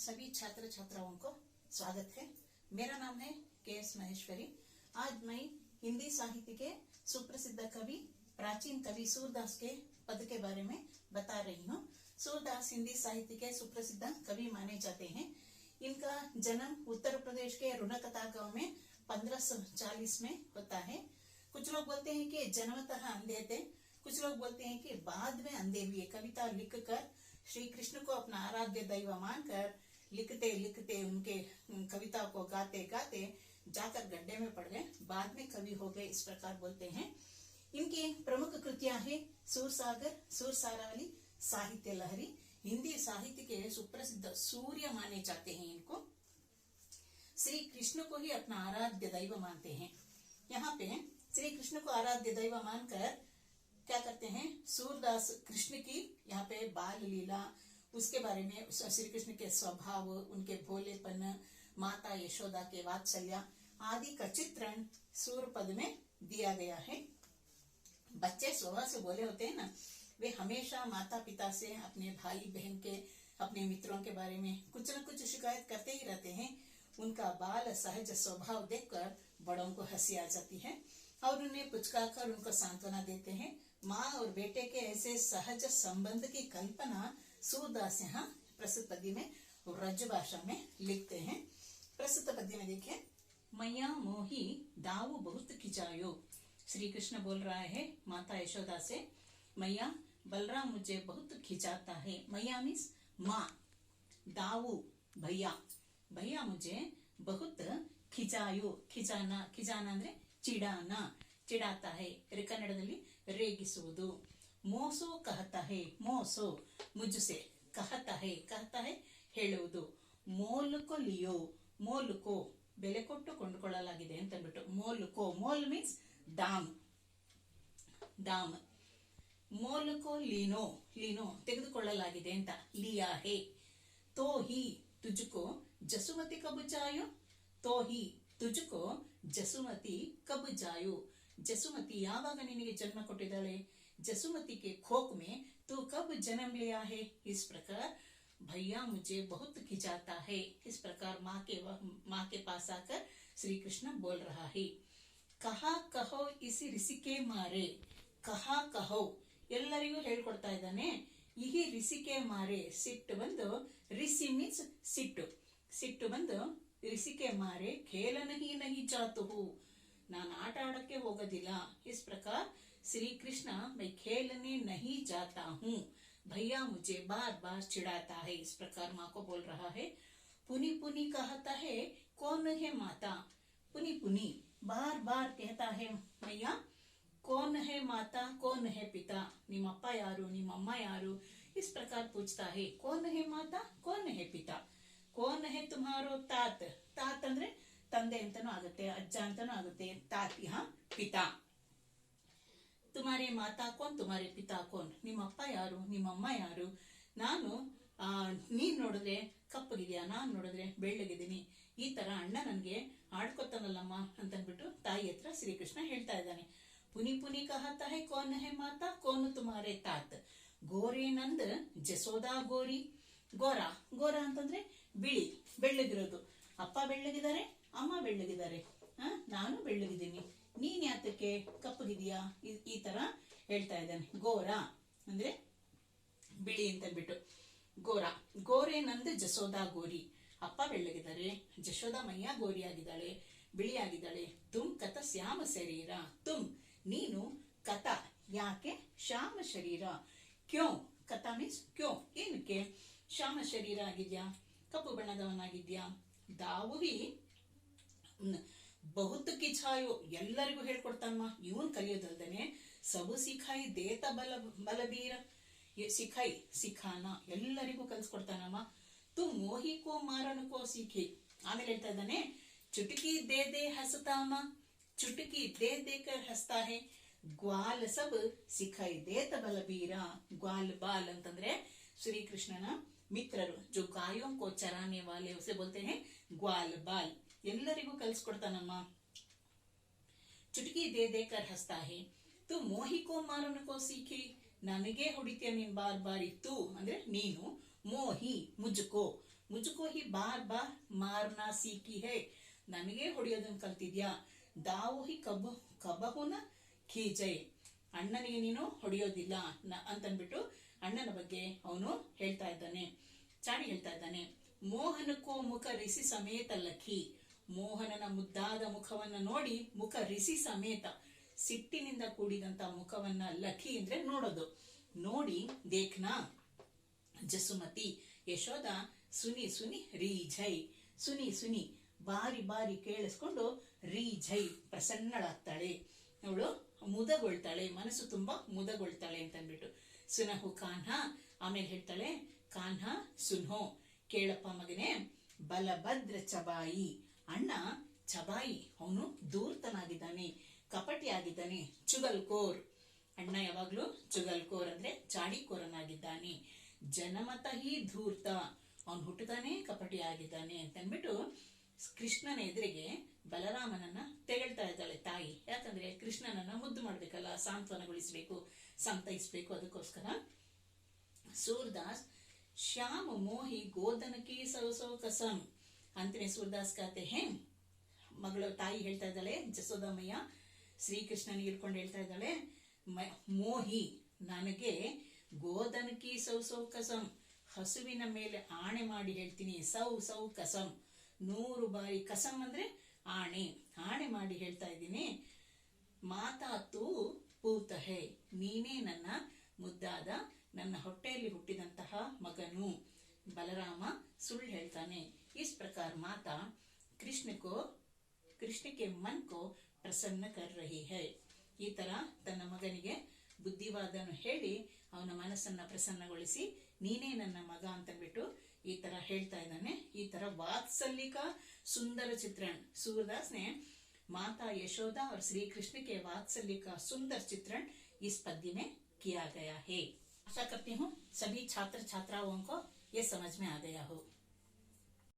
सभी छात्र छात्राओं को स्वागत है। मेरा नाम है के.एस. महेश्वरी। आज मैं हिंदी साहित्य के सुप्रसिद्ध कवि प्राचीन कवि सूरदास के पद के बारे में बता रही हूँ। सूरदास हिंदी साहित्य के सुप्रसिद्ध कवि माने जाते हैं। इनका जन्म उत्तर प्रदेश के रुनकता गांव में 1540 में होता है। कुछ लोग बोलते हैं कि जन्मतः अंधे थे, कुछ लोग बोलते हैं कि बाद में अंधे हुए। कविता लिखकर श्री कृष्ण को अपना आराध्य दैव मानकर लिखते लिखते उनके कविता को गाते गाते जाकर गड्ढे में पड़ गए, बाद में कवि हो गए, इस प्रकार बोलते हैं। इनकी प्रमुख कृतियां हैं सूरसागर, सूरसारावली, साहित्य लहरी। हिंदी साहित्य के सुप्रसिद्ध सूर्य माने जाते हैं। इनको श्री कृष्ण को ही अपना आराध्य दैव मानते हैं। यहाँ पे श्री कृष्ण को आराध्य दैव मानकर क्या करते हैं, सूरदास कृष्ण की यहाँ पे बाल लीला, उसके बारे में श्री कृष्ण के स्वभाव, उनके भोलेपन, माता यशोदा के वात्सल्य आदि का चित्रण सूर पद में दिया गया है। बच्चे स्वभाव से बोले होते हैं ना, वे हमेशा माता पिता से, अपने भाई बहन के, अपने मित्रों के बारे में कुछ न कुछ शिकायत करते ही रहते हैं। उनका बाल सहज स्वभाव देखकर बड़ों को हंसी आ जाती है और उन्हें पुचकाकर उनको सांत्वना देते हैं। माँ और बेटे के ऐसे सहज संबंध की कल्पना सूरदास यहाँ प्रस्तुत पद्य में ब्रज भाषा में लिखते हैं। प्रस्तुत पद्य में देखिए, मैया मोही दाऊ बहुत खिंचायो। श्री कृष्ण बोल रहा है माता यशोदा से, मैया बलराम मुझे बहुत खिंचाता है। मैया मीन्स माँ, दाऊ भैया, भैया मुझे बहुत खिंचायो। खिंचाना, खिंचाना ಅಂದ್ರೆ चिड़ाना, चिड़ाता है, कन्नड़ದಲ್ಲಿ ರೇಗಿಸುವುದು। ಮೋಸೋ कहता है, ಮೋಸೋ मुझसे, कहता है, कहता है ಹೇಳುವುದು। ಮೋಲುಕೋ ಲಿಯೋ, ಮೋಲುಕೋ ಬೆಲೆ ಕೊಟ್ಟು ಕೊಂಡುಕೊಳ್ಳಲಾಗಿದೆ ಅಂತ ಅಂದ್ಬಿಟ್ಟು ಮೋಲುಕೋ, ಮೋಲ್ ಮೀನ್ಸ್ ದಾಮ್, ದಾಮ್। ಮೋಲುಕೋ ಲೀನೋ, ಲೀನೋ ತೆಗೆದುಕೊಳ್ಳಲಾಗಿದೆ ಅಂತ, ಲಿಯಾ ಹೇ। तो ही तुझको जसुमती कब जायो, तो ही तुझको जसुमती कब जायो। जसुमती यावाग निनगे जन्म कोट्टिदाळे, जसुमती के खोक में तू कब जन्म लिया है। इस प्रकार भैया मुझे बहुत खिंचाता है। इस प्रकार माँ के पास आकर श्री कृष्ण बोल रहा है। कहा कहो इसी ऋषि के मारे, कहा कहो ಎಲ್ಲರಿಗೂ ಹೇಳ್ಕೊಡ್ತಾ ಇದ್ದಾನೆ। ಈ ರಿಸಿಕೆ ಮಾರೆ, ಸಿಟ್ಟು ಬಂದು, ರಿಸಿ ಮೀನ್ಸ್ ಸಿಟ್ಟು, ಸಿಟ್ಟು ಬಂದು ರಿಸಿಕೆ ಮಾರೆ ಖೇಲ ನಹಿ ನಹಿ ಜಾತು, ನಾನು ಆಟ ಆಡಕ್ಕೆ ಹೋಗೋದಿಲ್ಲ। इस प्रकार श्री कृष्ण मैं खेलने नहीं जाता हूँ, भैया मुझे बार बार चिढ़ाता है। इस प्रकार माँ को बोल रहा है। पुनी पुनी कहता है कौन है माता, पुनी पुनी बार बार कहता है मैया, कौन है माता, कौन है पिता, निम्मप्ಪ ಯಾರು, निम्मಮ್ಮ ಯಾರು। इस प्रकार पूछता है, कौन है माता, कौन है पिता, कौन है तुम्हारो तात। तात ಅಂದ್ರೆ ತಂದೆ ಅಂತಾನೂ ಆಗುತ್ತೆ, ಅಜ್ಜ ಅಂತಾನೂ ಆಗುತ್ತೆ, तात यहाँ पिता। तुम्हारे माता कौन, तुम्हारे पिता कौन, ನಿಮ್ಮಪ್ಪ ಯಾರು, ನಿಮ್ಮಮ್ಮ ಯಾರು। ನಾನು ನೀನ್ ನೋಡಿದ್ರೆ ಕಪ್ಪಗಿದ್ಯಾ, ನಾನ್ ನೋಡಿದ್ರೆ ಬೆಳ್ಳಗಿದ್ದೀನಿ, ಈ ತರ ಅಣ್ಣ ನನ್ಗೆ ಆಡ್ಕೊತಾನಲ್ಲಮ್ಮ ಅಂತನ್ಬಿಟ್ಟು ತಾಯಿ ಹತ್ರ ಶ್ರೀಕೃಷ್ಣ ಹೇಳ್ತಾ ಇದ್ದಾನೆ। पुनी पुनी कहता है कौन है माता, कौन तुम्हारे तात। ಗೋರೆ ನಂದ ಜಸೋದಾ ಗೋರಿ, ಗೋರ, ಗೋರ ಅಂತಂದ್ರೆ ಬಿಳಿ, ಬೆಳ್ಳಗಿರೋದು। ಅಪ್ಪ ಬೆಳ್ಳಗಿದ್ದಾರೆ, ಅಮ್ಮ ಬೆಳ್ಳಗಿದ್ದಾರೆ, ನಾನು ಬೆಳ್ಳಗಿದ್ದೀನಿ, ನೀನ್ ಯಾತಕ್ಕೆ ಕಪ್ಪಗಿದೀಯಾ, ಈ ತರ ಹೇಳ್ತಾ ಇದ್ದಾನೆ। ಗೋರ ಅಂದ್ರೆ ಬಿಳಿ ಅಂತಂದ್ಬಿಟ್ಟು ಗೋರ। ಗೋರೆ ನಂದ ಜಸೋದಾ ಗೋರಿ, ಅಪ್ಪ ಬೆಳ್ಳಗಿದ್ದಾರೆ, ಜಶೋದಾ ಮಯ್ಯ ಗೋರಿಯಾಗಿದ್ದಾಳೆ, ಬಿಳಿಯಾಗಿದ್ದಾಳೆ। ತುಮ್ ಕಥ ಶ್ಯಾಮ ಶರೀರ, ತುಮ್ ನೀನು, ಕಥ ಯಾಕೆ, ಶ್ಯಾಮ ಶರೀರ ಕ್ಯೋ, ಕಥ ಮೀನ್ಸ್ ಕ್ಯೋ ಏನಕ್ಕೆ, ಶ್ಯಾಮ ಶರೀರ ಆಗಿದ್ಯಾ, ಕಪ್ಪು ಬಣ್ಣದವನಾಗಿದ್ಯಾ। ದಾವುಹಿ ಬಹುತ್ ಕಿಛಾಯೋ, ಎಲ್ಲರಿಗೂ ಹೇಳ್ಕೊಡ್ತಾನಮ್ಮ, ಇವನ್ ಕಲಿಯೋದಲ್ದೇನೆ ಸಬು ಸಿಖಾಯಿ ದೇತ ಬಲಬೀರ, ಸಿಖಾಯಿ ಸಿಖಾನ ಎಲ್ಲರಿಗೂ ಕಲ್ಸ್ಕೊಡ್ತಾನಮ್ಮ। ತು ಮೋಹಿಕೋ ಮಾರನಕೋ ಸಿಖಿ, ಆಮೇಲೆ ಹೇಳ್ತಾ ಇದ್ದಾನೆ ಚುಟುಕಿ ದೇ ದೇ ಹಸತಾಮ, चुटकी दे देकर हंसता है। ग्वाल सब सिखाई देत बलबीरा, ग्वाल बाल ಅಂತಂದ್ರೆ श्री कृष्णನ ಮಿತ್ರರು, जो गायों को चराने वाले उसे बोलते हैं ग्वाल बाल। ಎಲ್ಲರಿಗೂ ಕಲಿಸ್ಕೊಡ್ತಾನಮ್ಮ। चुटकी दे देकर हंसता है। तू मोही को मारने को सीखी, ನನಗೆ ಹೊಡಿತೀಯ ನೀನ್ ಬಾರ್ ಬಾರಿ। ತೂ ಅಂದ್ರೆ ನೀನು, ಮೋಹಿ ಮುಜ್ಕೋ, मुझको ही बार बार मारना सीखी है, ನನಗೆ ಹೊಡೆಯೋದನ್ನ ಕಲ್ತಿದ್ಯಾ, दाऊ ही कबहु न खींचे, ಅಣ್ಣನಿಗೆ ನೀನು ಹೊಡೆಯೋದಿಲ್ಲ ಅಂತನ್ಬಿಟ್ಟು ಅಣ್ಣನ ಬಗ್ಗೆ ಅವನು ಹೇಳ್ತಾ ಇದ್ದಾನೆ. ಚಾಡಿ ಹೇಳ್ತಾ ಇದ್ದಾನೆ. ಮೋಹನಕ್ಕೋ ಮುಖ ರಿಸಿ ಸಮೇತ ಲಖಿ, ಮೋಹನನ ಮುದ್ದಾದ ಮುಖವನ್ನ ನೋಡಿ, ಮುಖ ರಿಸಿ ಸಮೇತ ಸಿಟ್ಟಿನಿಂದ ಕೂಡಿದಂತ ಮುಖವನ್ನ, ಲಖಿ ಅಂದ್ರೆ ನೋಡೋದು, ನೋಡಿ ದೇಖ್ನಾ ಜಸುಮತಿ, ಯಶೋದ ಸುನಿ ಸುನಿ ರೀಝೈ, ಸುನಿ ಸುನಿ ಬಾರಿ ಬಾರಿ ಕೇಳಿಸ್ಕೊಂಡು ರೀಝೈ ಪ್ರಸನ್ನಳಾಗ್ತಾಳೆ, ಅವಳು ಮುದಗೊಳ್ತಾಳೆ, ಮನಸ್ಸು ತುಂಬಾ ಮುದಗೊಳ್ತಾಳೆ ಅಂತ ಅಂದ್ಬಿಟ್ಟು. ಸುನಹು ಕಾನ್ಹಾ, ಆಮೇಲೆ ಹೇಳ್ತಾಳೆ ಕಾನ್ಹಾ ಸುನ್ಹೋ, ಕೇಳಪ್ಪ ಮಗನೇ, ಬಲಭದ್ರ ಚಬಾಯಿ, ಅಣ್ಣ ಚಬಾಯಿ ಅವನು ಧೂರ್ತನಾಗಿದ್ದಾನೆ, ಕಪಟಿ ಆಗಿದ್ದಾನೆ, ಚುಗಲ್ಕೋರ್, ಅಣ್ಣ ಯಾವಾಗ್ಲೂ ಚುಗಲ್ಕೋರ್ ಅಂದ್ರೆ ಚಾಡಿಕೋರನಾಗಿದ್ದಾನೆ, ಜನಮತ ಹಿ ಧೂರ್ತ, ಅವನು ಹುಟ್ಟುತ್ತಾನೆ ಕಪಟಿ ಆಗಿದ್ದಾನೆ ಅಂತ ಅಂದ್ಬಿಟ್ಟು ಕೃಷ್ಣನ ಎದುರಿಗೆ ಬಲರಾಮನನ್ನ ತೆಗಳ್ತಾ ಇದ್ದಾಳೆ ತಾಯಿ. ಯಾಕಂದ್ರೆ ಕೃಷ್ಣನನ್ನ ಮುದ್ದು ಮಾಡ್ಬೇಕಲ್ಲ, ಸಾಂತ್ವನಗೊಳಿಸ್ಬೇಕು, ಸಂತೈಸ್ಬೇಕು, ಅದಕ್ಕೋಸ್ಕರ. सूरदास श्याम मोही गोदन की सौ सौ कसम ಅಂತಾನೆ ಸೂರದಾಸ್ कहते हैं. ಮಗಳು ತಾಯಿ ಹೇಳ್ತಾ ಇದ್ದಾಳೆ, ಜಸೋದಮ್ಮಯ್ಯ ಶ್ರೀಕೃಷ್ಣನಿಗೆ ಇಟ್ಕೊಂಡು ಹೇಳ್ತಾ ಇದ್ದಾಳೆ, ಮೋಹಿ ನನಗೆ, ಗೋದನ್ ಕಿ ಸೌ ಸೌ ಕಸಂ ಹಸುವಿನ ಮೇಲೆ ಆಣೆ ಮಾಡಿ ಹೇಳ್ತೀನಿ, ಸೌ ಸೌ ಕಸಂ 100 ಬಾರಿ, ಕಸಂ ಅಂದ್ರೆ ಆಣೆ, ಆಣೆ ಮಾಡಿ ಹೇಳ್ತಾ ಇದ್ದೀನಿ, ಮಾತಾತು ಪೂತ ಹೇ, ನೀನೇ ನನ್ನ ಮುದ್ದಾದ ನನ್ನ ಹೊಟ್ಟೆಯಲ್ಲಿ ಹುಟ್ಟಿದಂತಹ ಮಗನು. ಬಲರಾಮ ಸುಳ್ಳು ಹೇಳ್ತಾನೆ. ಇಸ್ ಪ್ರಕಾರ ಮಾತಾ ಕೃಷ್ಣ ಕೆ ಮನ್ ಕೋ ಪ್ರಸನ್ನ ಕರ್ ರಹಿ ಹೈ, ಈ ತರ ತನ್ನ ಮಗನಿಗೆ ಬುದ್ಧಿವಾದನು ಹೇಳಿ ಅವನ ಮನಸ್ಸನ್ನ ಪ್ರಸನ್ನಗೊಳಿಸಿ, ನೀನೇ ನನ್ನ ಮಗ ಅಂತಂದ್ಬಿಟ್ಟು ಈ ತರ ಹೇಳ್ತಾ ಇದ್ದಾನೆ. ಈ ತರ ವಾತ್ಸಲ್ಯಿಕ सुंदर चित्रण सूरदास ने माता यशोदा और श्री कृष्ण के वात्सल्य का सुंदर चित्रण इस पद्य में किया गया है. आशा करती हूँ सभी छात्र छात्राओं को ये समझ में आ गया हो.